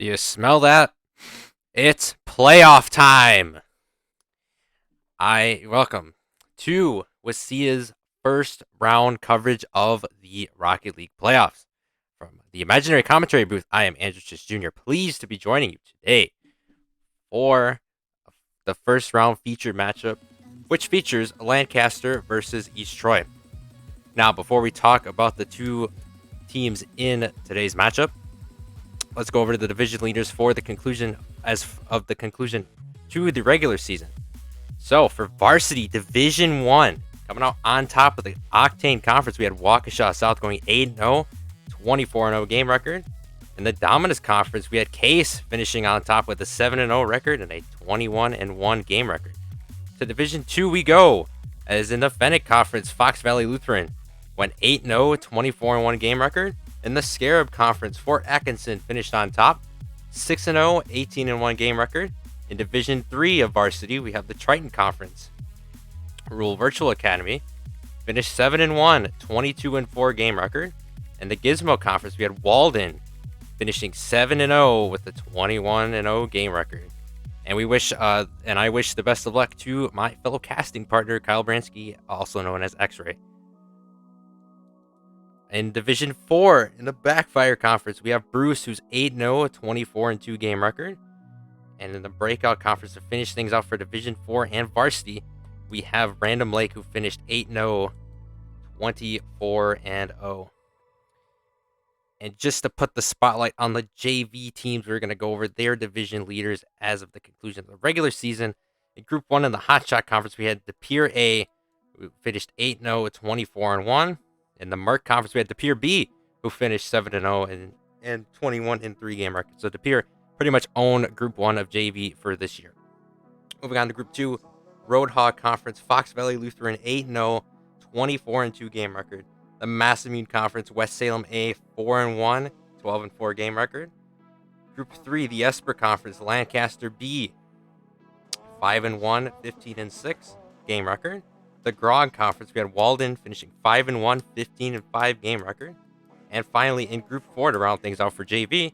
You smell that? It's playoff time. I welcome to Wasia's first round coverage of the Rocket League playoffs. From the imaginary commentary booth, I am Andrew Chish Jr. Pleased to be joining you today for the first round featured matchup, which features Lancaster versus East Troy. Now, before we talk about the two teams in today's matchup, let's go over to the division leaders for the conclusion to the regular season. So for Varsity Division 1, coming out on top of the Octane Conference, we had Waukesha South going 8-0, 24-0 game record. In the Dominus Conference, we had Case finishing on top with a 7-0 record and a 21-1 game record. To Division 2 we go, as in the Fennec Conference, Fox Valley Lutheran went 8-0, 24-1 game record. In the Scarab Conference, Fort Atkinson finished on top, 6-0, 18-1 game record. In Division 3 of Varsity, we have the Triton Conference. Rule Virtual Academy finished 7-1, 22-4 game record. In the Gizmo Conference, we had Walden finishing 7-0 with a 21-0 game record. And I wish the best of luck to my fellow casting partner, Kyle Bransky, also known as X-Ray. In Division 4, in the Backfire Conference, we have Bruce, who's 8-0, a 24-2 game record. And in the Breakout Conference, to finish things out for Division 4 and Varsity, we have Random Lake, who finished 8-0, 24-0. And just to put the spotlight on the JV teams, we're going to go over their division leaders as of the conclusion of the regular season. In Group 1 in the Hotshot Conference, we had De Pere A, who finished 8-0, 24-1. In the Merc Conference, we had De Pere B, who finished 7-0 and 21-3 game record. So De Pere pretty much owned Group 1 of JV for this year. Moving on to Group 2, Roadhog Conference, Fox Valley Lutheran 8-0, 24-2 game record. The Massamune Conference, West Salem A 4-1, 12-4 game record. Group 3, the Esper Conference, Lancaster B 5-1, 15-6 game record. The Grog Conference, we had Walden finishing 5-1, 15-5 game record. And finally, in Group 4, to round things out for JV,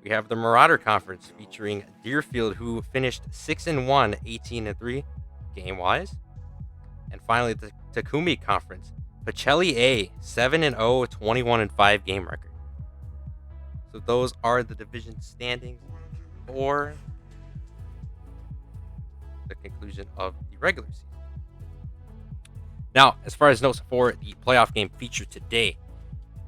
we have the Marauder Conference featuring Deerfield, who finished 6-1, 18-3 game-wise. And finally, the Takumi Conference, Pacelli A, 7-0, 21-5 game record. So those are the division standings for the conclusion of the regular season. Now, as far as notes for the playoff game featured today,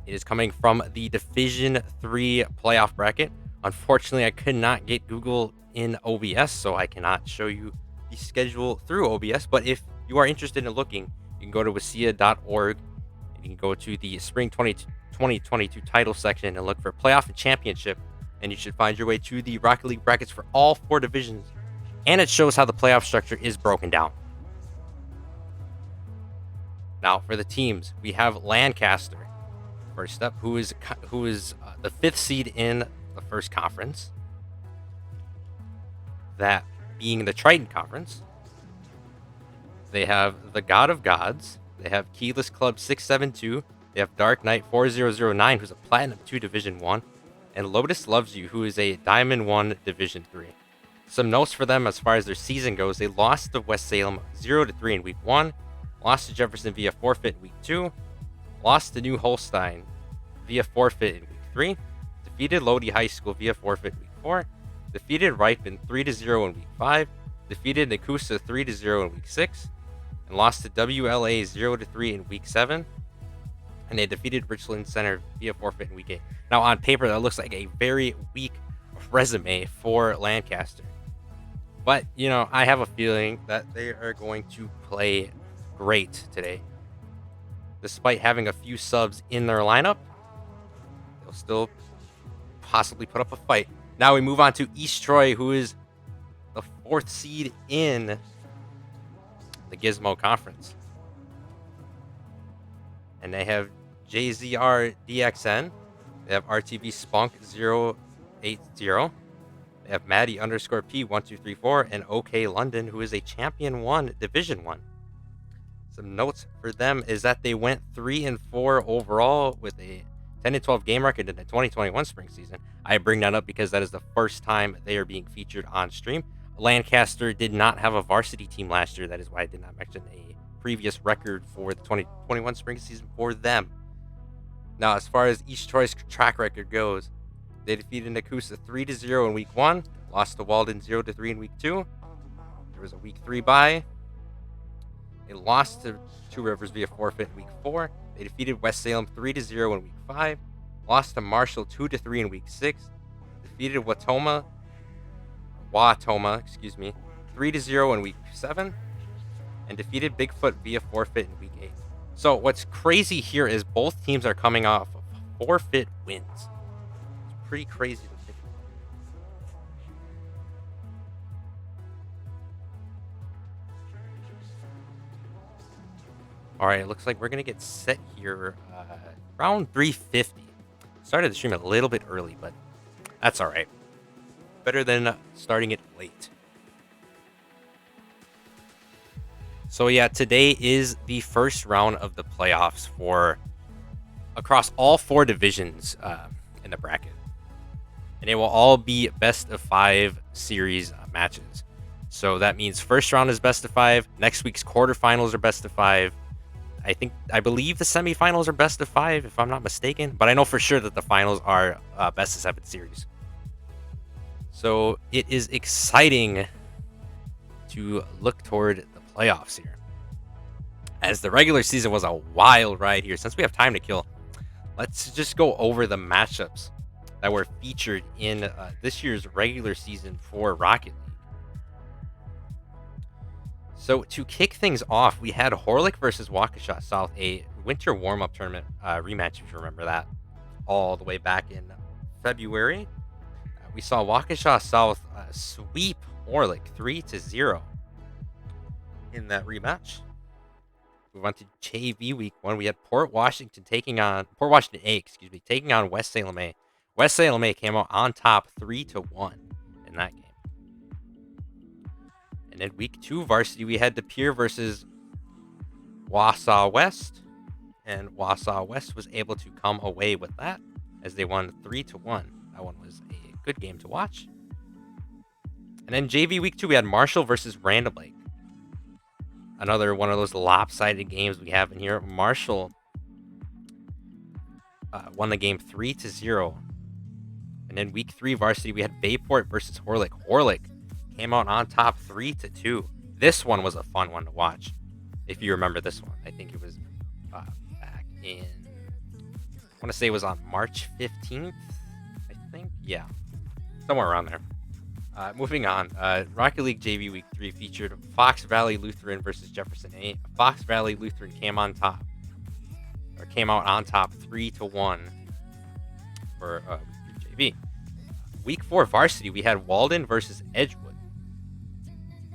it is coming from the Division 3 playoff bracket. Unfortunately, I could not get Google in OBS, so I cannot show you the schedule through OBS. But if you are interested in looking, you can go to wasia.org and you can go to the Spring 2022 title section and look for playoff and championship. And you should find your way to the Rocket League brackets for all 4 divisions. And it shows how the playoff structure is broken down. Now, for the teams, we have Lancaster first up, who is the 5th seed in the first conference, that being the Triton Conference. They have the God of Gods. They have Keyless Club 672. They have Dark Knight 4009, who's a Platinum 2 Division 1. And Lotus Loves You, who is a Diamond 1 Division 3. Some notes for them as far as their season goes. They lost to West Salem 0-3 in Week 1. Lost to Jefferson via forfeit in Week 2. Lost to New Holstein via forfeit in Week 3. Defeated Lodi High School via forfeit in Week 4. Defeated Ripon 3-0 in Week 5. Defeated Nakusa 3-0 in Week 6. And lost to WLA 0-3 in Week 7. And they defeated Richland Center via forfeit in Week 8. Now, on paper, that looks like a very weak resume for Lancaster. But, I have a feeling that they are going to play great today. Despite having a few subs in their lineup, they'll still possibly put up a fight. Now we move on to East Troy, who is the 4th seed in the Gizmo Conference. And they have JZR DXN. They have RTV Spunk 080. They have Maddie _P 1234 and OK London, who is a Champion 1 Division 1. Some notes for them is that they went 3-4 overall with a 10-12 game record in the 2021 spring season. I bring that up because that is the first time they are being featured on stream. Lancaster did not have a varsity team last year. That is why I did not mention a previous record for the 2021 spring season for them. Now, as far as East Troy's track record goes, they defeated Nakusa 3-0 in week 1, lost to Walden 0-3 in week 2. There was a week 3 bye. They lost to Two Rivers via forfeit in week 4. They defeated West Salem 3-0 in week 5, lost to Marshall 2-3 in week 6, defeated Watoma, 3-0 in week 7, and defeated Bigfoot via forfeit in week 8. So what's crazy here is both teams are coming off of forfeit wins. It's pretty crazy to think. All right, it looks like we're going to get set here around 3:50. Started the stream a little bit early, but that's all right. Better than starting it late. So yeah, today is the first round of the playoffs for across all 4 divisions in the bracket. And it will all be best of 5 series matches. So that means first round is best of 5. Next week's quarterfinals are best of 5. I believe the semifinals are best of 5, if I'm not mistaken. But I know for sure that the finals are best of 7 series. So it is exciting to look toward the playoffs here. As the regular season was a wild ride here. Since we have time to kill, let's just go over the matchups that were featured in this year's regular season for Rocket League. So to kick things off, we had Horlick versus Waukesha South, a winter warm-up tournament rematch, if you remember that, all the way back in February. We saw Waukesha South sweep Horlick 3-0 in that rematch. Move on to JV week 1. We had Port Washington A, taking on West Salem A. West Salem A came out on top 3-1 in that game. And then week 2 varsity, we had De Pere versus Wausau West. And Wausau West was able to come away with that as they won 3-1. That one was a good game to watch. And then JV week 2, we had Marshall versus Random Lake. Another one of those lopsided games we have in here. Marshall won the game 3-0. And then week 3 varsity, we had Bayport versus Horlick. Horlick came out on top 3-2. This one was a fun one to watch. If you remember this one, I think it was back in, I want to say it was on March 15th, I think. Yeah, somewhere around there. Moving on, Rocket League JV Week 3 featured Fox Valley Lutheran versus Jefferson A. Fox Valley Lutheran came out on top 3-1 for Week 3 JV. Week 4 varsity, we had Walden versus Edgewood.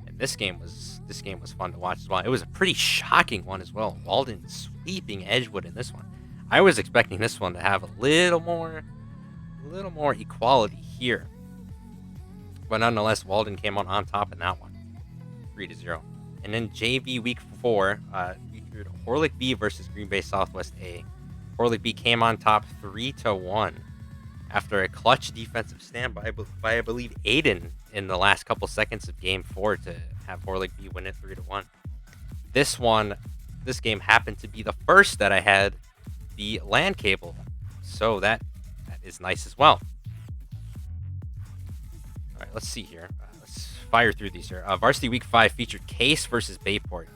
And this game was fun to watch as well. It was a pretty shocking one as well. Walden sweeping Edgewood in this one. I was expecting this one to have a little more equality here. But nonetheless, Walden came out on top in that one, 3-0. And then JV Week 4 featured Horlick B versus Green Bay Southwest A. Horlick B came on top 3-1 after a clutch defensive stand by I believe Aiden in the last couple seconds of Game 4 to have Horlick B win it 3-1. This game happened to be the first that I had the LAN cable, so that is nice as well. All right, let's see here. Let's fire through these here. Varsity Week 5 featured Case versus Bayport.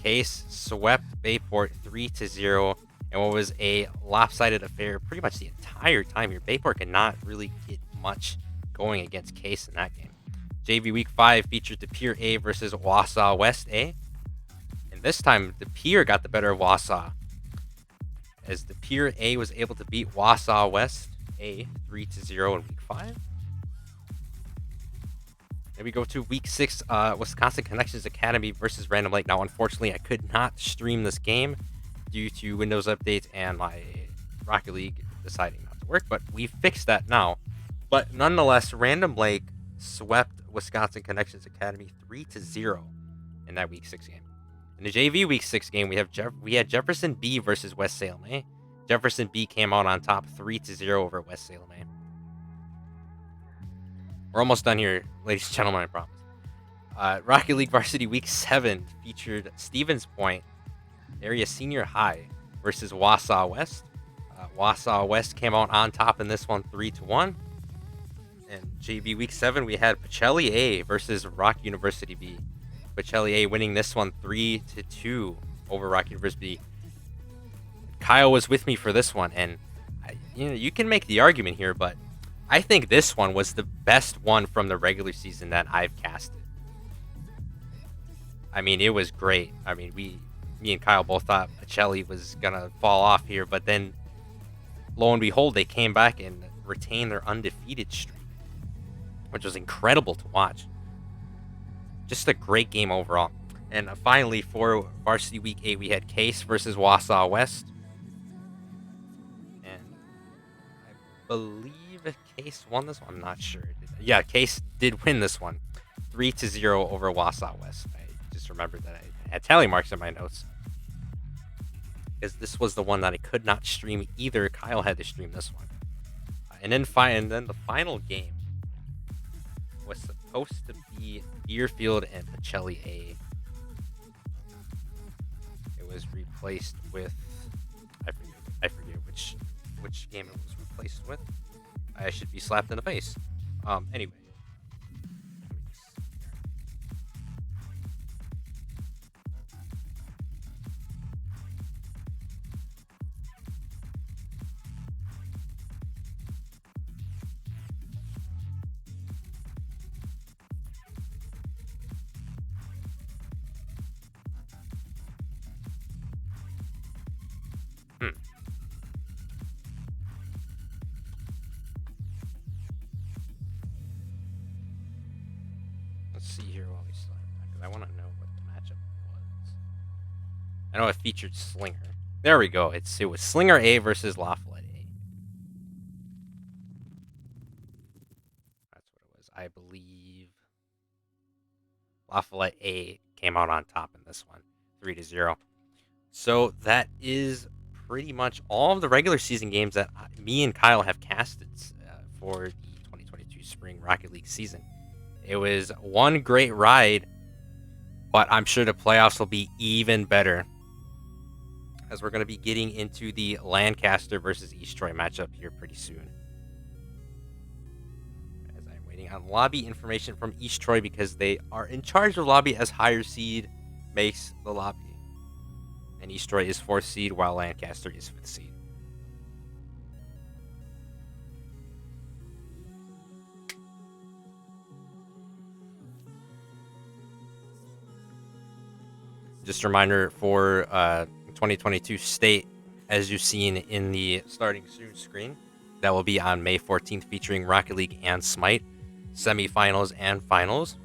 Case swept Bayport 3-0, and what was a lopsided affair pretty much the entire time here. Bayport could not really get much going against Case in that game. JV Week 5 featured De Pere A versus Wausau West A. And this time, De Pere got the better of Wausau, as De Pere A was able to beat Wausau West A 3-0 in Week 5. Then we go to Week 6, Wisconsin Connections Academy versus Random Lake. Now, unfortunately, I could not stream this game due to Windows updates and my Rocket League deciding not to work, but we fixed that now. But nonetheless, Random Lake swept Wisconsin Connections Academy 3-0 in that Week 6 game. In the JV Week 6 game, we had Jefferson B versus West Salem A. Jefferson B came out on top 3-0 over West Salem A. We're almost done here, ladies and gentlemen, I promise. Rocket League Varsity Week 7 featured Stevens Point, area senior high, versus Wausau West. Wausau West came out on top in this one 3-1. And JV Week 7, we had Pacelli A versus Rock University B. Pacelli A winning this one 3-2 over Rock University B. Kyle was with me for this one, and you can make the argument here, but I think this one was the best one from the regular season that I've casted. I mean, it was great. I mean, me and Kyle both thought Pacelli was gonna fall off here, but then lo and behold, they came back and retained their undefeated streak, which was incredible to watch. Just a great game overall. And finally, for Varsity Week 8, we had Case versus Wausau West. And I believe Case won this one. I'm not sure. Yeah, Case did win this one. 3-0 over Wausau West. I just remembered that I had tally marks in my notes, because this was the one that I could not stream either. Kyle had to stream this one. And then the final game was supposed to be Deerfield and Pacelli A. It was replaced with, I forget which game it was replaced with. I should be slapped in the face. Anyway. Let's see here while we start, because I want to know what the matchup was. I know it featured Slinger. There we go. It was Slinger A versus Lafayette A. That's what it was. I believe Lafayette A came out on top in this one, 3-0. So that is pretty much all of the regular season games that me and Kyle have casted for the 2022 Spring Rocket League season. It was one great ride, but I'm sure the playoffs will be even better, as we're going to be getting into the Lancaster versus East Troy matchup here pretty soon. As I'm waiting on lobby information from East Troy, because they are in charge of lobby as higher seed makes the lobby. And East Troy is 4th seed, while Lancaster is 5th seed. Just a reminder for 2022 state, as you've seen in the starting soon screen, that will be on May 14th, featuring Rocket League and Smite, semifinals and finals.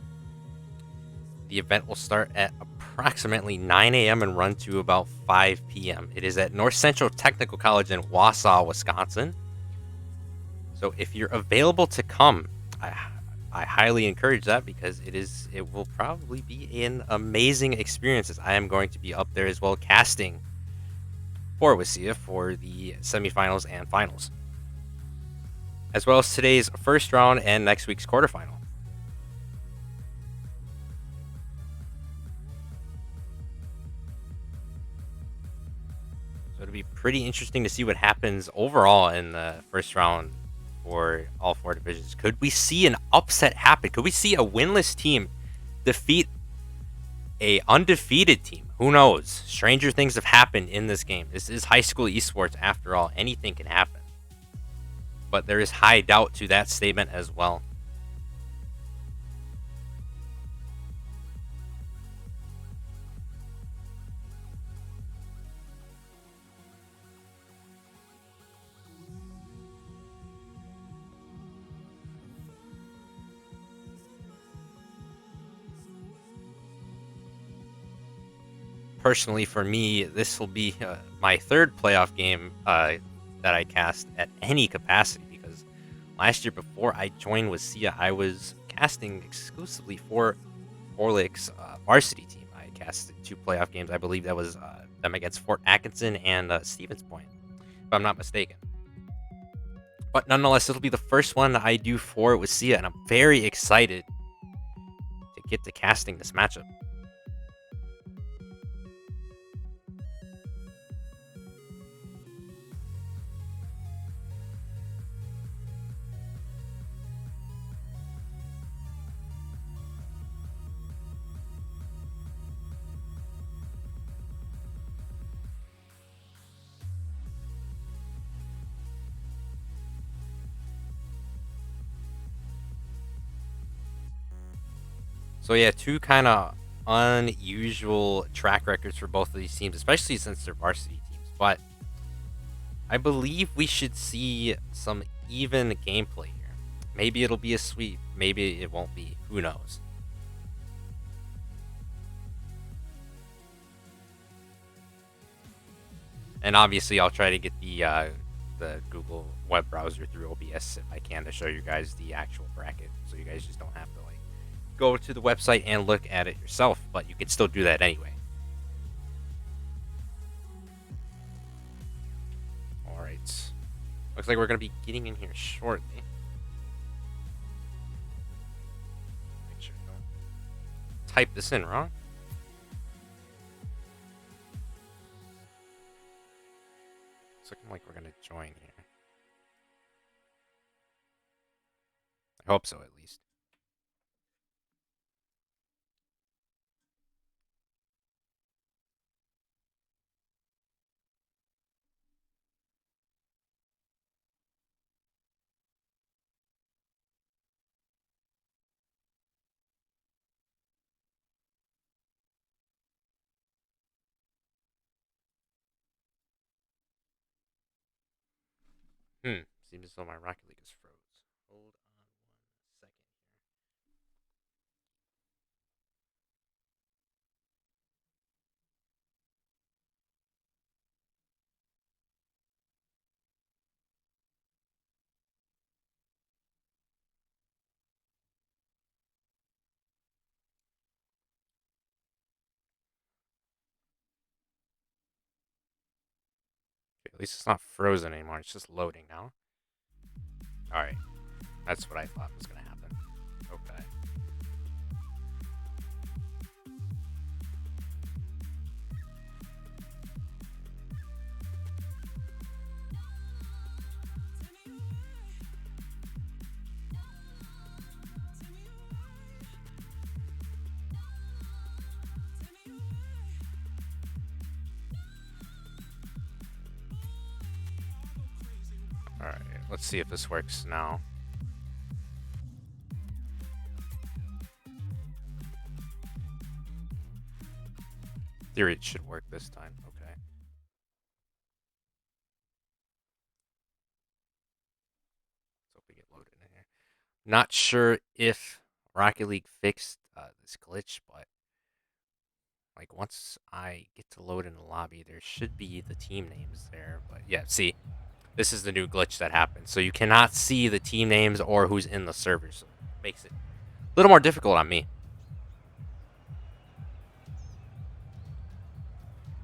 The event will start at approximately 9 a.m. and run to about 5 p.m. It is at North Central Technical College in Wausau, Wisconsin. So if you're available to come, I highly encourage that, because it will probably be an amazing experience, as I am going to be up there as well, casting for Wasia for the semifinals and finals, as well as today's first round and next week's quarterfinal. So it'll be pretty interesting to see what happens overall in the first round for all 4 divisions. Could we see an upset happen? Could we see a winless team defeat a undefeated team? Who knows? Stranger things have happened in this game. This is high school esports after all. Anything can happen. But there is high doubt to that statement as well. Personally, for me, this will be my 3rd playoff game that I cast at any capacity, because last year, before I joined with Sia, I was casting exclusively for Orlick's varsity team. I casted 2 playoff games. I believe that was them against Fort Atkinson and Stevens Point. if I'm not mistaken. But nonetheless, it'll be the first one I do for it with Sia, and I'm very excited to get to casting this matchup. So yeah, two kind of unusual track records for both of these teams, especially since they're varsity teams. But I believe we should see some even gameplay here. Maybe it'll be a sweep, maybe it won't be. Who knows? And obviously, I'll try to get the Google web browser through OBS if I can to show you guys the actual bracket, so you guys just don't have to like go to the website and look at it yourself. But you can still do that anyway. All right, looks like we're gonna be getting in here shortly. Make sure I don't type this in wrong. It's looking like we're gonna join here. I hope so, at least. Seems as though my Rocket League is froze. Hold on 1 second here. Okay, at least it's not frozen anymore. It's just loading now. All right, that's what I thought was gonna happen. Okay. All right. Let's see if this works now. Theory it should work this time. Okay. Let's hope we get loaded in here. Not sure if Rocket League fixed this glitch, but like once I get to load in the lobby, there should be the team names there. But yeah, see, this is the new glitch that happened. So you cannot see the team names or who's in the server. So it makes it a little more difficult on me.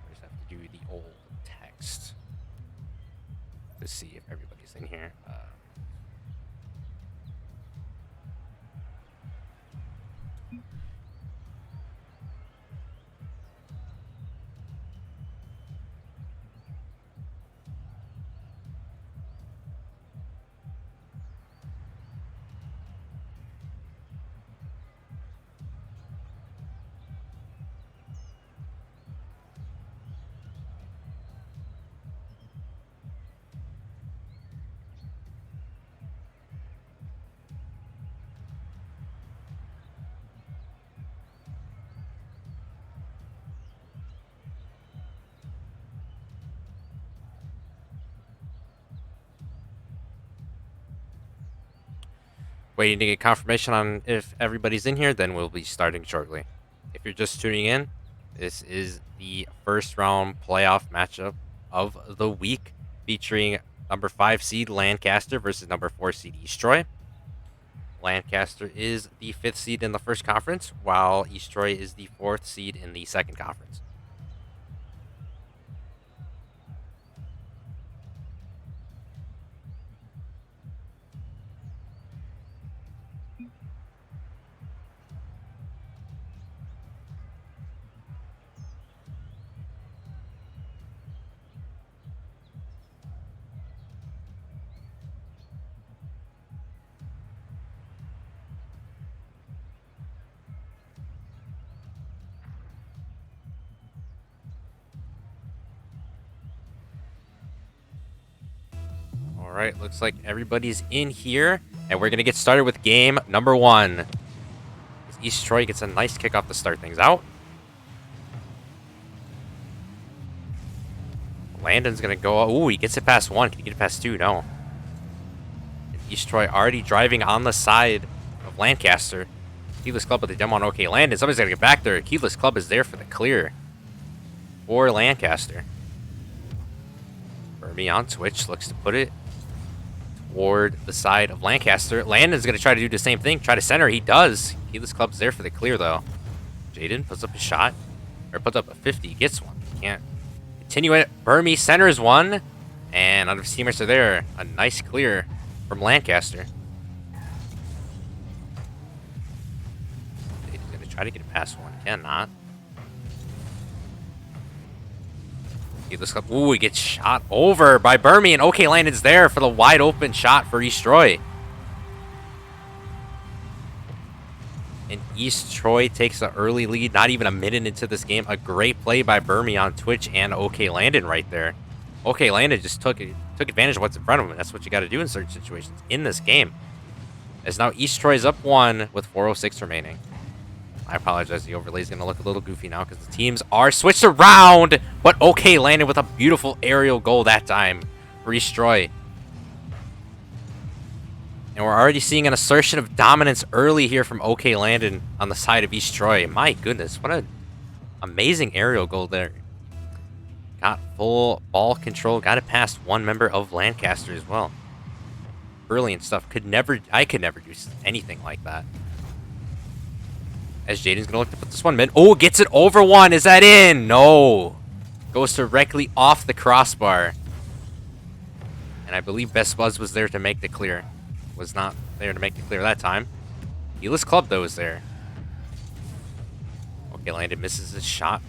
I just have to do the old text to see if everybody's in here. Waiting to get confirmation on if everybody's in here, then we'll be starting shortly. If you're just tuning in, this is the first round playoff matchup of the week featuring number 5 seed Lancaster versus number 4 seed East Troy. Lancaster is the 5th seed in the first conference, while East Troy is the 4th seed in the second conference. right, looks like everybody's in here, and we're going to get started with game number 1. East Troy gets a nice kickoff to start things out. Landon's going to go... Ooh, he gets it past 1. Can he get it past 2? No. East Troy already driving on the side of Lancaster. Keyless Club, but they dumb on OK Landon. Somebody's got to get back there. Keyless Club is there for the clear for Lancaster. Burmy on Twitch looks to put it toward the side of Lancaster. Landon's going to try to do the same thing. Try to center. He does. Keyless Club's there for the clear, though. Jaden puts up a shot. Or puts up a 50. Gets one. Can't continue it. Burmy centers one. And none of his teammates are there. A nice clear from Lancaster. Jaden's going to try to get it past one. Cannot. Keyless Club. Ooh, he gets shot over by Burmy. And OK Landon's there for the wide open shot for East Troy. And East Troy takes an early lead, not even a minute into this game. A great play by Burmy on Twitch and OK Landon right there. OK Landon just took advantage of what's in front of him. That's what you got to do in certain situations in this game. As now East Troy's up 1 with 4:06 remaining. I apologize, the overlay is going to look a little goofy now because the teams are switched around. But OK Landon with a beautiful aerial goal that time for East Troy. And we're already seeing an assertion of dominance early here from OK Landon on the side of East Troy. My goodness, what an amazing aerial goal there. Got full ball control. Got it past one member of Lancaster as well. Brilliant stuff. I could never do anything like that. As Jaden's going to look to put this one mid. Oh, gets it over one. Is that in? No. Goes directly off the crossbar. And I believe Best Buzz was there to make the clear. Was not there to make the clear that time. Keyless Club, though, is there. Okay, Landon misses his shot.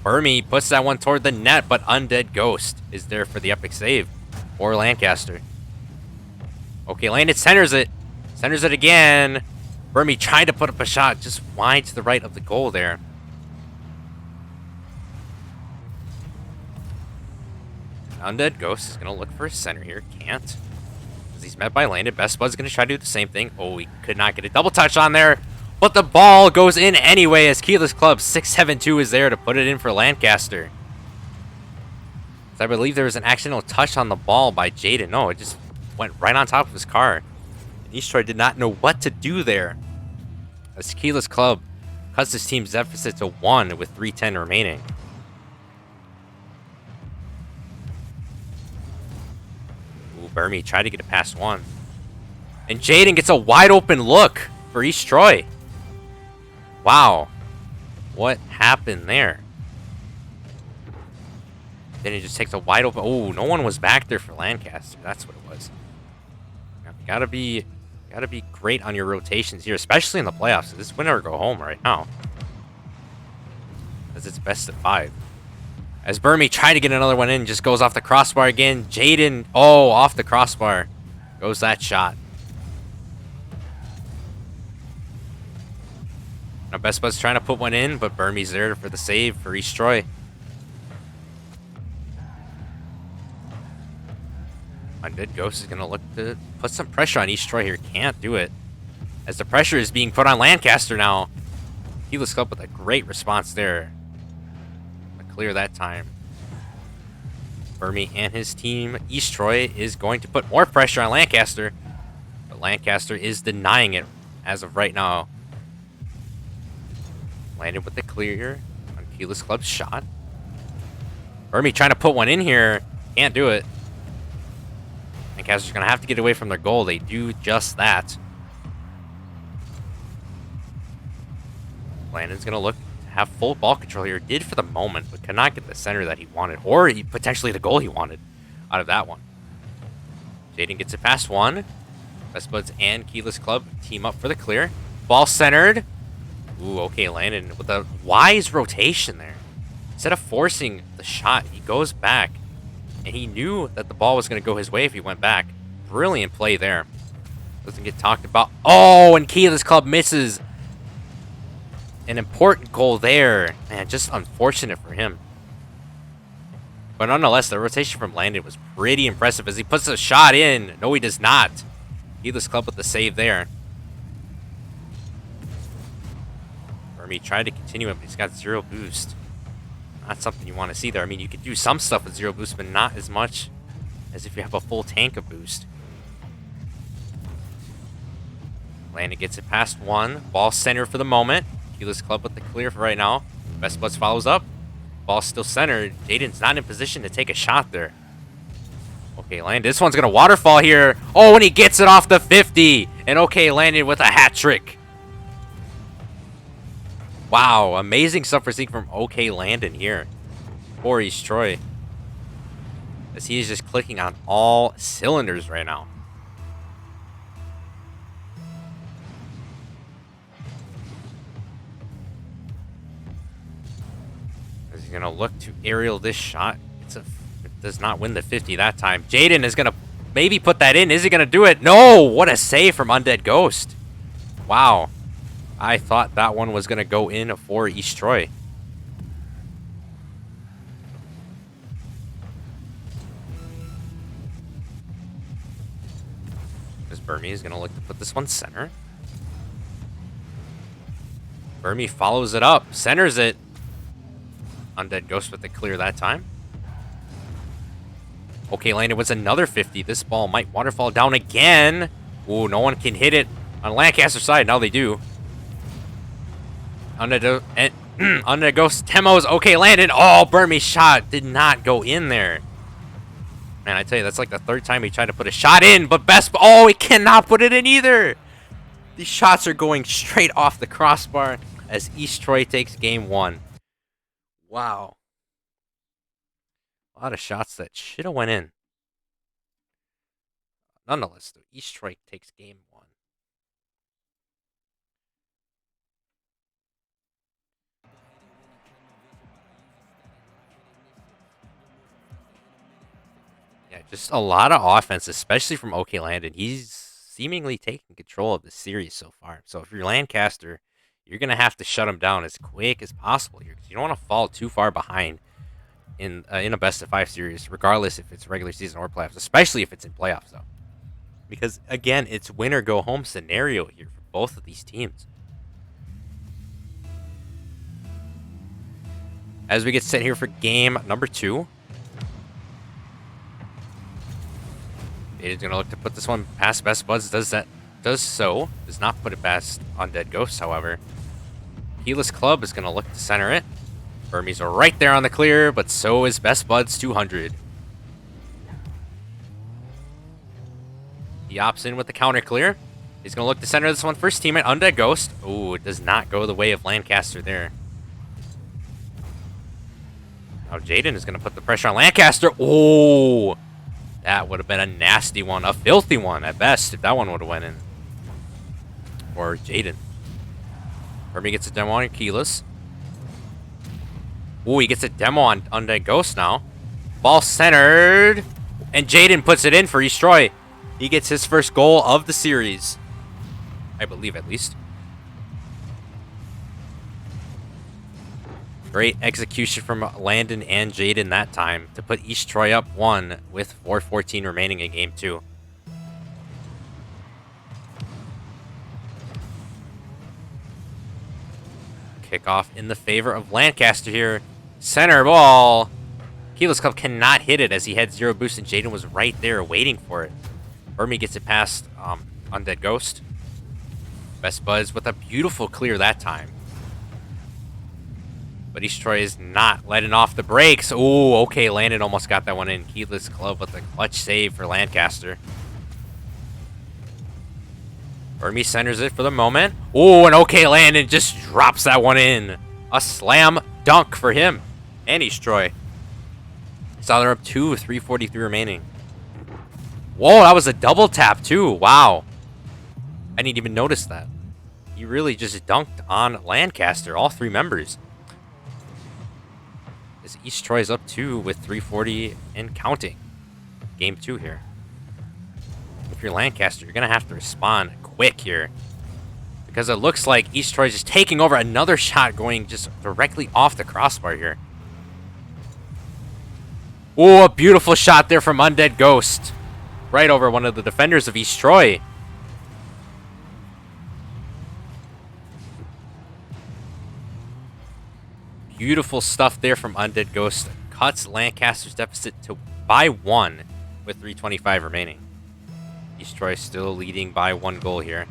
Burmy puts that one toward the net, but Undead Ghost is there for the epic save for Lancaster. Okay, Landon centers it. Centers it again. Burmy tried to put up a shot just wide to the right of the goal there. Undead Ghost is going to look for a center here. Can't. He's met by Landon. Best Bud's going to try to do the same thing. Oh, he could not get a double touch on there. But the ball goes in anyway as Keyless Club 672 is there to put it in for Lancaster. So I believe there was an accidental touch on the ball by Jaden. No, it just went right on top of his car. East Troy did not know what to do there. As Keyless Club cuts his team's deficit to 1 with 3:10 remaining. Burmy tried to get it past 1. And Jaden gets a wide open look for East Troy. Wow. What happened there? Then he just takes a wide open... Oh, no one was back there for Lancaster. That's what it was. You gotta be great on your rotations here, especially in the playoffs. This win or go home right now. As it's best of 5. As Burmy tried to get another one in, just goes off the crossbar again. Jaden, oh, off the crossbar goes that shot. Now Best Bud's trying to put one in, but Burmy's there for the save for East Troy. Undead Ghost is going to look to put some pressure on East Troy here. Can't do it. As the pressure is being put on Lancaster now. Keyless Club with a great response there. Clear that time. Burmy and his team, East Troy, is going to put more pressure on Lancaster. But Lancaster is denying it as of right now. Landed with the clear on Keyless Club's shot. Burmy trying to put one in here. Can't do it. Lancaster's going to have to get away from their goal. They do just that. Landon's going to look have full ball control here. Did for the moment, but could not get the center that he wanted, or potentially the goal he wanted out of that one. Jaden gets it past 1. Best Buds and Keyless Club team up for the clear. Ball centered. Ooh, okay, Landon with a wise rotation there. Instead of forcing the shot, he goes back, and he knew that the ball was going to go his way if he went back. Brilliant play there. Doesn't get talked about. Oh, and Keyless Club misses. An important goal there. Man, just unfortunate for him. But nonetheless, the rotation from Landon was pretty impressive as he puts a shot in. No, he does not. Heedless Club with the save there. Burmy tried to continue it, but he's got 0 boost. Not something you want to see there. I mean, you could do some stuff with 0 boost, but not as much as if you have a full tank of boost. Landon gets it past 1. Ball center for the moment. Heedless Club with the clear for right now. Best Buds follows up. Ball still centered. Jaden's not in position to take a shot there. Okay, Landon. This one's going to waterfall here. Oh, and he gets it off the 50. And okay, Landon with a hat trick. Wow, amazing stuff we're seeing from OK Landon here for East Troy. As he is just clicking on all cylinders right now. As he's going to look to aerial this shot. It does not win the 50 that time. Jaden is going to maybe put that in. Is he going to do it? No! What a save from Undead Ghost. Wow. I thought that one was going to go in for East Troy. As Burmy is going to look to put this one center. Burmy follows it up. Centers it. Undead Ghost with the clear that time. Okay, Landon was another 50. This ball might waterfall down again. Ooh, no one can hit it on Lancaster's side. Now they do. Undead Ghost Temos. Okay, Landon. Oh, Burmy's shot did not go in there. Man, I tell you, that's like the 3rd time he tried to put a shot in, but oh, he cannot put it in either. These shots are going straight off the crossbar as East Troy takes game 1. Wow. A lot of shots that should have went in. Nonetheless, though, East Troy takes game 1. Yeah, just a lot of offense, especially from OK Landon. He's seemingly taking control of the series so far. So if you're Lancaster, you're going to have to shut him down as quick as possible here, because you don't want to fall too far behind in a best-of-5 series, regardless if it's regular season or playoffs, especially if it's in playoffs, though. Because, again, it's win-or-go-home scenario here for both of these teams. As we get set here for game number 2. It's going to look to put this one past Best Buds. Does not put it past Undead Ghosts, however. Heedless Club is going to look to center it. Burmy's are right there on the clear, but so is Best Buds 200. He opts in with the counter clear. He's going to look to center this one. First teammate, Undead Ghost. Ooh, it does not go the way of Lancaster there. Now Jaden is going to put the pressure on Lancaster. Oh, that would have been a nasty one. A filthy one at best if that one would have went in. Or Jaden. Burmy gets a demo on Keyless. Ooh, he gets a demo on Undead Ghost now. Ball centered. And Jaden puts it in for East Troy. He gets his first goal of the series. I believe, at least. Great execution from Landon and Jaden that time to put East Troy up 1 with 4:14 remaining in game 2. Kickoff in the favor of Lancaster here. Center ball. Keyless Club cannot hit it as he had 0 boost, and Jaden was right there waiting for it. Burmy gets it past Undead Ghost. Best Buds with a beautiful clear that time. But East Troy is not letting off the brakes. Ooh, okay, Landon almost got that one in. Keyless Club with a clutch save for Lancaster. Burmy centers it for the moment. Ooh, and okay, Landon just drops that one in. A slam dunk for him and East Troy. So they're up 2 with 3:43 remaining. Whoa, that was a double tap too. Wow. I didn't even notice that. He really just dunked on Lancaster, all 3 members. As East Troy is up 2 with 3:40 and counting. Game 2 here. If you're Lancaster, you're going to have to respond quick here. Because it looks like East Troy is just taking over. Another shot going just directly off the crossbar here. Oh, a beautiful shot there from Undead Ghost. Right over one of the defenders of East Troy. Beautiful stuff there from Undead Ghost. Cuts Lancaster's deficit to by 1 with 3:25 remaining. East Troy still leading by 1 goal here.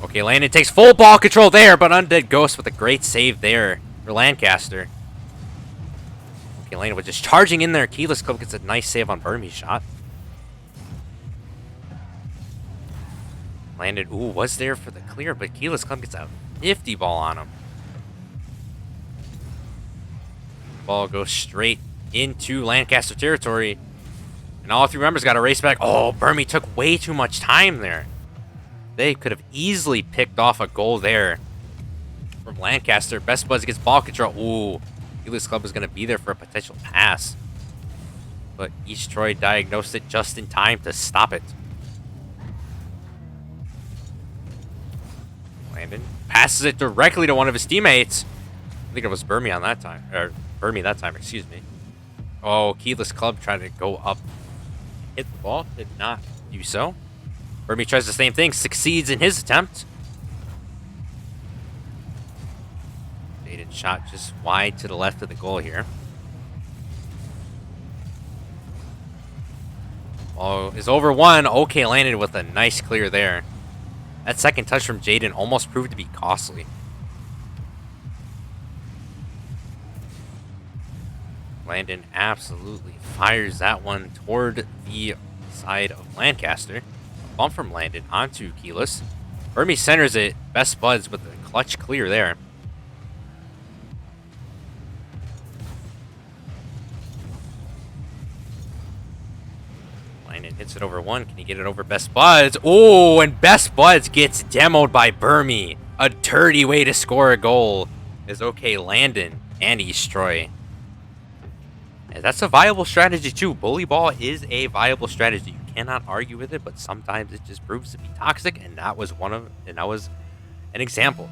Okay, Landon takes full ball control there, but Undead Ghost with a great save there for Lancaster. Okay, Landon was just charging in there. Keyless Club gets a nice save on Burmese shot. Landon, was there for the clear, but Keyless Club gets a nifty ball on him. Ball goes straight into Lancaster territory. And all 3 members got to race back. Oh, Burmese took way too much time there. They could have easily picked off a goal there from Lancaster. Best Buds gets ball control. Ooh, Keyless Club is going to be there for a potential pass. But East Troy diagnosed it just in time to stop it. Landon passes it directly to one of his teammates. I think it was Burmese on that time. Or Burmese that time, excuse me. Oh, Keyless Club trying to go up. Hit the ball. Did not do so. Burmese tries the same thing. Succeeds in his attempt. Jaden shot just wide to the left of the goal here. Ball is over 1. Okay, landed with a nice clear there. That second touch from Jaden almost proved to be costly. Landon absolutely fires that one toward the side of Lancaster. A bump from Landon onto Keyless. Burmese centers it. Best Buds with a clutch clear there. Landon hits it over 1. Can he get it over Best Buds? Oh, and Best Buds gets demoed by Burmese. A dirty way to score a goal is okay, Landon and East Troy. And that's a viable strategy too. Bully ball is a viable strategy. You cannot argue with it, but sometimes it just proves to be toxic, and that was an example.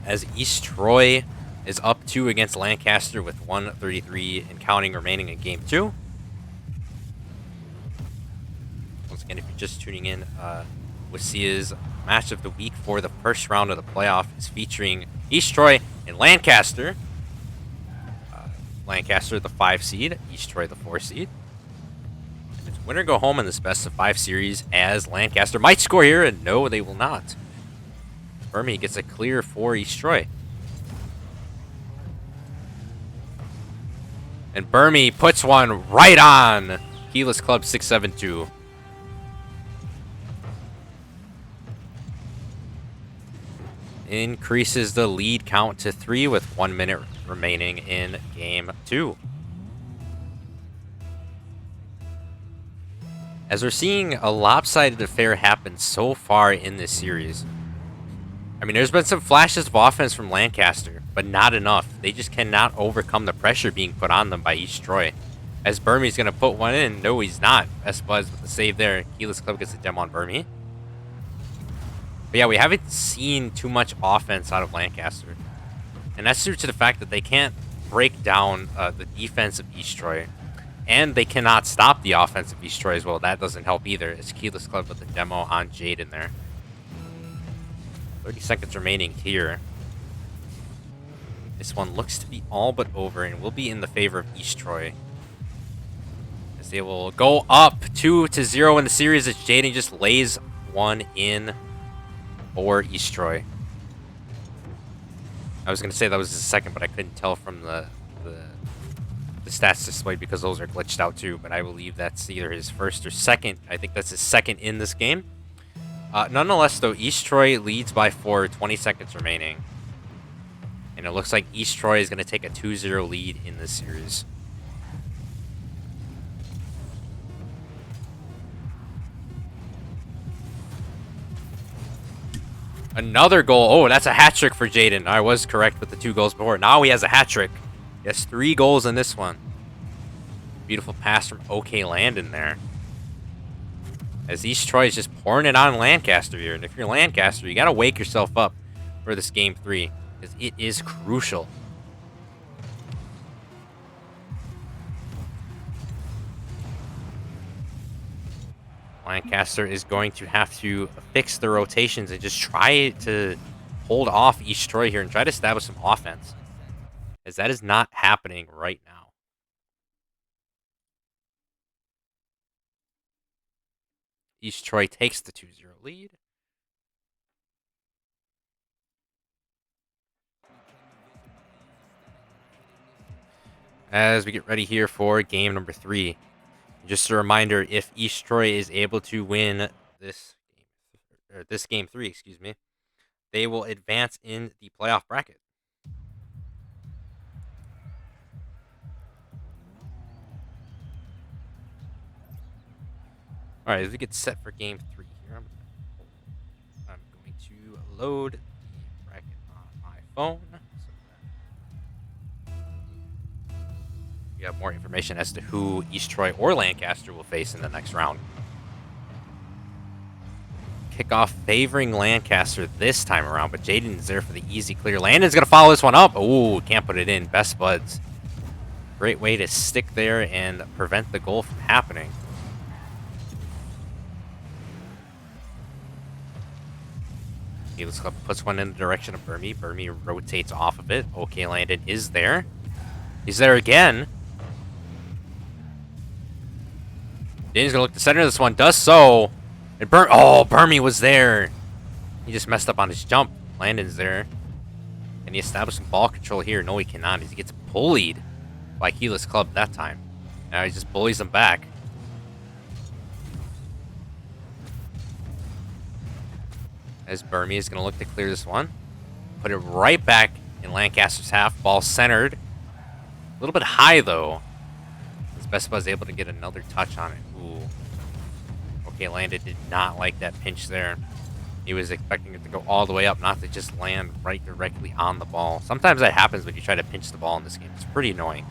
As East Troy is up 2 against Lancaster with 1:33 and counting remaining in Game 2. Once again, if you're just tuning in, Wasia's match of the week for the first round of the playoff is featuring East Troy and Lancaster. Lancaster, the 5 seed. East Troy, the 4 seed. And it's winner go home in this best of 5 series, as Lancaster might score here, and no, they will not. Burmese gets a clear for East Troy. And Burmese puts one right on Keyless Club 6-7-2. Increases the lead count to 3 with 1 minute remaining in Game 2. As we're seeing a lopsided affair happen so far in this series. I mean, there's been some flashes of offense from Lancaster, but not enough. They just cannot overcome the pressure being put on them by East Troy. As Burmese's going to put one in. No, he's not. Best Buds with the save there. Keyless Club gets a demo on Burmese. But yeah, we haven't seen too much offense out of Lancaster. And that's due to the fact that they can't break down the defense of East Troy. And they cannot stop the offense of East Troy as well. That doesn't help either. It's Keyless Club with the demo on Jade in there. 30 seconds remaining here. This one looks to be all but over and will be in the favor of East Troy. As they will go up 2-0 in the series as Jaden just lays one in for East Troy. I was going to say that was his second, but I couldn't tell from the stats displayed because those are glitched out too. But I believe that's either his first or second. I think that's his second in this game. Nonetheless, though, East Troy leads by 4, 20 seconds remaining. And it looks like East Troy is going to take a 2-0 lead in this series. Another goal. Oh, that's a hat trick for Jaden. I was correct with the 2 goals before. Now he has a hat trick. He has 3 goals in this one. Beautiful pass from OK Landon there. As East Troy is just pouring it on Lancaster here. And if you're Lancaster, you got to wake yourself up for this Game 3. Because it is crucial Lancaster is going to have to fix the rotations and just try to hold off East Troy here and try to establish some offense, as that is not happening right now. East Troy takes the 2-0 lead. As we get ready here for game number 3. Just a reminder, if East Troy is able to win this game 3, excuse me, they will advance in the playoff bracket. All right, as we get set for game 3 here, I'm going to load the bracket on my phone so that we have more information as to who East Troy or Lancaster will face in the next round. Kickoff favoring Lancaster this time around, but Jaden's there for the easy clear. Landon's going to follow this one up. Oh, can't put it in. Best buds. Great way to stick there and prevent the goal from happening. Helis Club puts one in the direction of Burmy. Burmy rotates off of it. Okay, Landon is there. He's there again. Jaden's going to look to center this one. Does so. And Burmy was there. He just messed up on his jump. Landon's there. Can he establish some ball control here? No, he cannot. He gets bullied by Helis Club that time. Now he just bullies him back. As Burmy is going to look to clear this one. Put it right back in Lancaster's half. Ball centered. A little bit high, though. As Best Buzz able to get another touch on it. Ooh. Okay, Landon did not like that pinch there. He was expecting it to go all the way up, not to just land right directly on the ball. Sometimes that happens when you try to pinch the ball in this game. It's pretty annoying.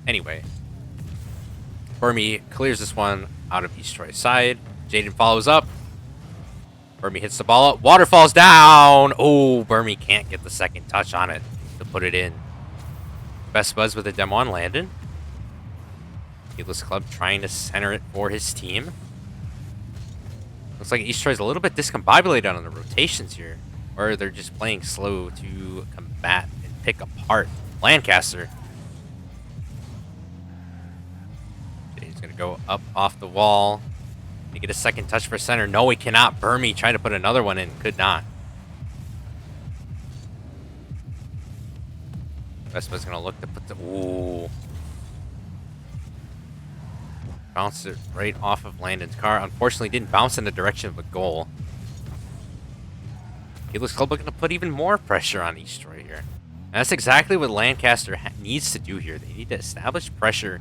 Anyway. Burmy clears this one out of East Troy's side. Jaden follows up. Burmy hits the ball up. Water falls down. Oh, Burmy can't get the second touch on it to put it in. Best Buzz with a demo on Landon. Helis Club trying to center it for his team. Looks like East Troy's a little bit discombobulated on the rotations here. Or they're just playing slow to combat and pick apart Lancaster. He's going to go up off the wall. To get a second touch for center. No, he cannot. Burmy tried to put another one in. Could not. Vespa's going to look to put the... Ooh. Bounced it right off of Landon's car. Unfortunately, didn't bounce in the direction of the goal. Helis Club looking to put even more pressure on East Troy here. And that's exactly what Lancaster needs to do here. They need to establish pressure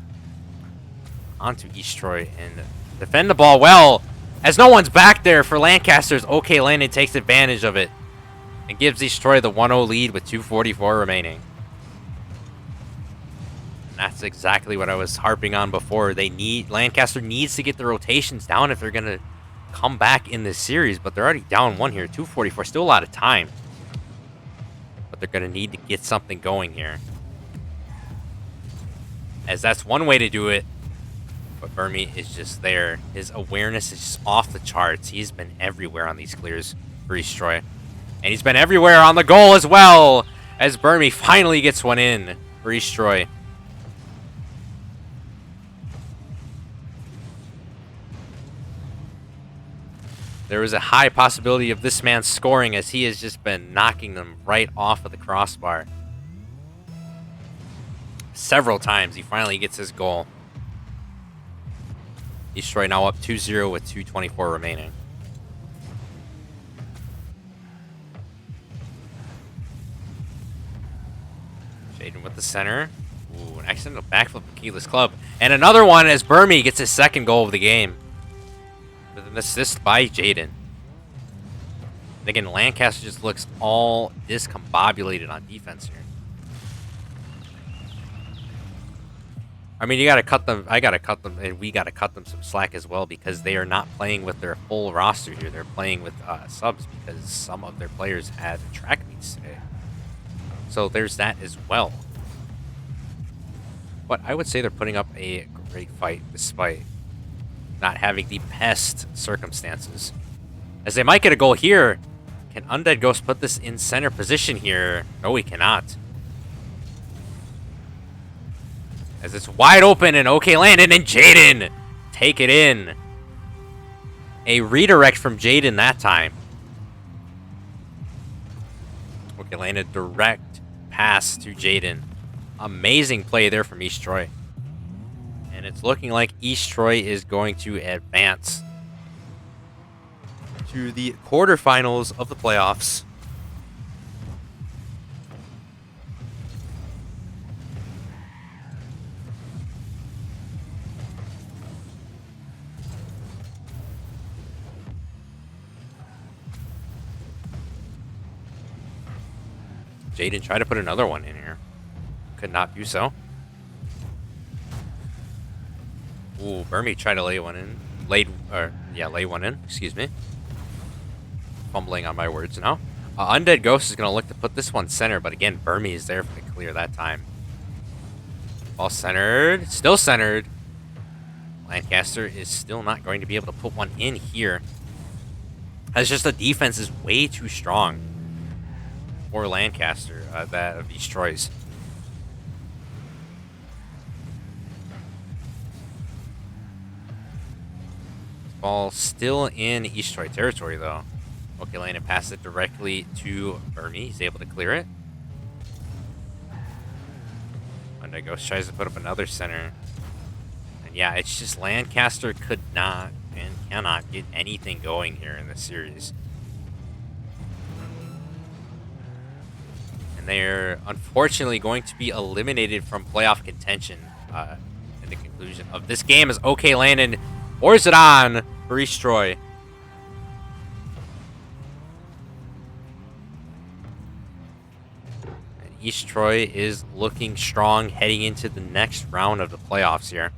onto East Troy and defend the ball well, as no one's back there for Lancaster's. Okay, Landon takes advantage of it and gives East Troy the 1-0 lead with 2:44 remaining. And that's exactly what I was harping on before. Lancaster needs to get the rotations down if they're going to come back in this series, but they're already down 1 here. 2:44, still a lot of time. But they're going to need to get something going here, as that's one way to do it. But Burmy is just there. His awareness is just off the charts. He's been everywhere on these clears for East Troy. And he's been everywhere on the goal as well, as Burmy finally gets one in for East Troy. There is a high possibility of this man scoring, as he has just been knocking them right off of the crossbar. Several times he finally gets his goal. East Troy now up 2-0 with 2:24 remaining. Jaden with the center. Ooh, an accidental backflip of Helis Club. And another one as Burmy gets his second goal of the game, with an assist by Jaden. And again, Lancaster just looks all discombobulated on defense here. I mean, you got to cut them. I got to cut them, and we got to cut them some slack as well, because they are not playing with their full roster here. They're playing with subs, because some of their players had track meets today. So there's that as well. But I would say they're putting up a great fight despite not having the best circumstances. As they might get a goal here. Can Undead Ghost put this in center position here? No, he cannot. As it's wide open and OK Landon and Jaden take it in. A redirect from Jaden that time. OK Landon direct pass to Jaden. Amazing play there from East Troy. And it's looking like East Troy is going to advance to the quarterfinals of the playoffs. Jaden tried to put another one in here. Could not do so. Ooh, Burmy tried to lay one in. Lay one in. Excuse me. Fumbling on my words now. Undead Ghost is going to look to put this one center, but again, Burmy is there for the clear that time. Ball centered. Still centered. Lancaster is still not going to be able to put one in here. It's just the defense is way too strong for Lancaster, that of East Troy's. Ball still in East Troy territory, though. Okay, Landon passes it directly to Burmy. He's able to clear it. Undead Ghost tries to put up another center. And yeah, it's just Lancaster could not and cannot get anything going here in this series. And they're unfortunately going to be eliminated from playoff contention in the conclusion of this game as OK Landon pours it on for East Troy. And East Troy is looking strong heading into the next round of the playoffs here.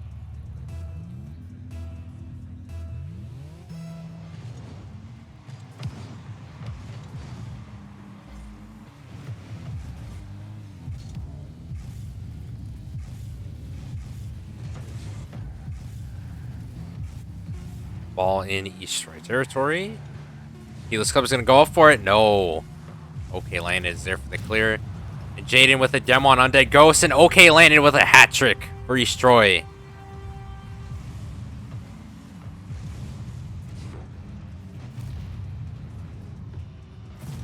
Ball in East Troy territory. Helix Club is going to go up for it. No. OK Landon is there for the clear. And Jaden with a demo on Undead Ghost. And OK Landon with a hat trick for East Troy.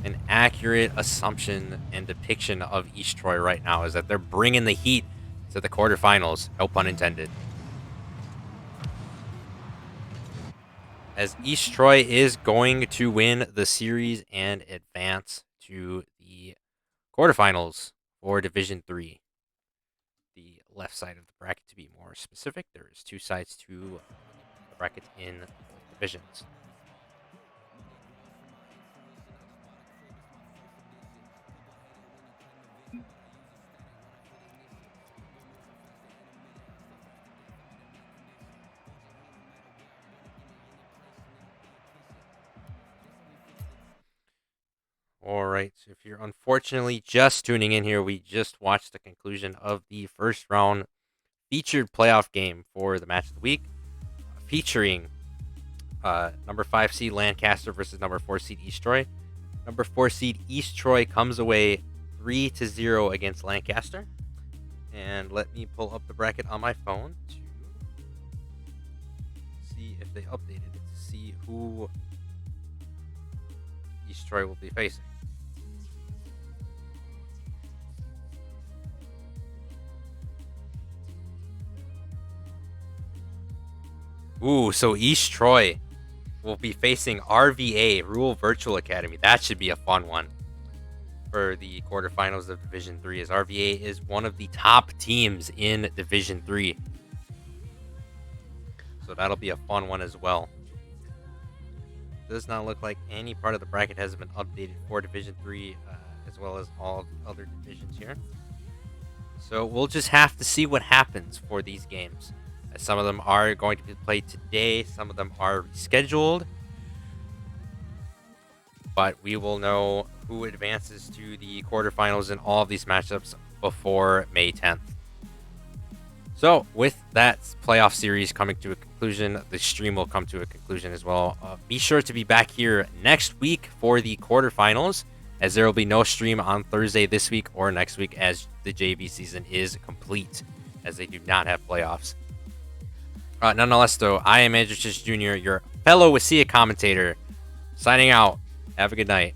An accurate assumption and depiction of East Troy right now is that they're bringing the heat to the quarterfinals. No pun intended. As East Troy is going to win the series and advance to the quarterfinals for Division 3. The left side of the bracket, to be more specific. There is two sides to the bracket in both divisions. All right, so if you're unfortunately just tuning in here, we just watched the conclusion of the first round featured playoff game for the match of the week, featuring number 5 seed Lancaster versus number 4 seed East Troy. Number 4 seed East Troy comes away 3-0 against Lancaster. And let me pull up the bracket on my phone to see if they updated it, to see who East Troy will be facing. Ooh, so East Troy will be facing RVA, Rural Virtual Academy. That should be a fun one for the quarterfinals of Division 3, as RVA is one of the top teams in Division 3. So that'll be a fun one as well. Does not look like any part of the bracket has been updated for Division 3, as well as all other divisions here. So we'll just have to see what happens for these games. Some of them are going to be played today. Some of them are rescheduled. But we will know who advances to the quarterfinals in all of these matchups before May 10th. So, with that playoff series coming to a conclusion, the stream will come to a conclusion as well. Be sure to be back here next week for the quarterfinals, as there will be no stream on Thursday this week or next week, as the JV season is complete, as they do not have playoffs. Nonetheless, though, I am Andrew Jr., your fellow Wasia commentator, signing out. Have a good night.